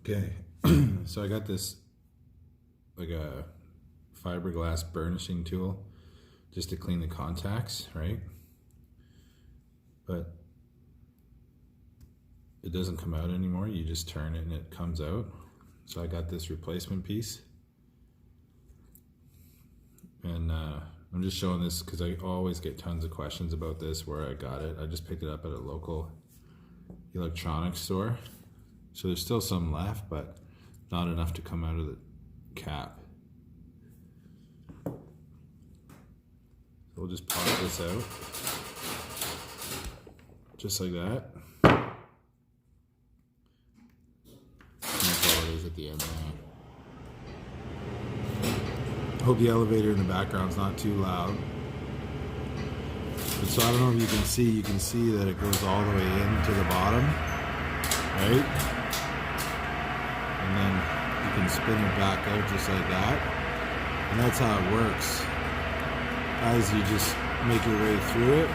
Okay, so I got this like a fiberglass burnishing tool just to clean the contacts, right? But it doesn't come out anymore. You just turn it and it comes out. So I got this replacement piece. And I'm just showing this because I always get tons of questions about this, where I got it. I just picked it up at a local electronics store. So there's still some left, but not enough to come out of the cap. So we'll just pop this out, just like that. That's all it is at the end there. Hope the elevator in the background's not too loud. But so I don't know if you can see that it goes all the way in to the bottom, right? And then you can spin it back out just like that. And that's how it works. As you just make your way through it.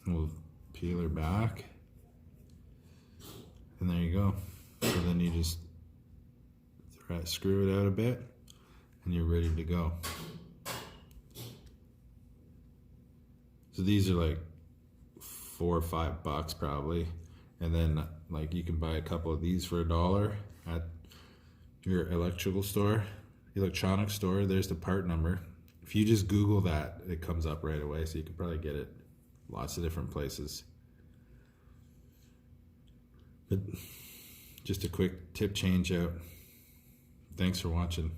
We'll peel her back. And there you go. So then you just screw it out a bit and you're ready to go. So these are like $4 or $5 probably. And then like you can buy a couple of these for $1 at your electronics store. There's the part number. If you just Google that, it comes up right away. So you can probably get it lots of different places. But just a quick tip change out. Thanks for watching.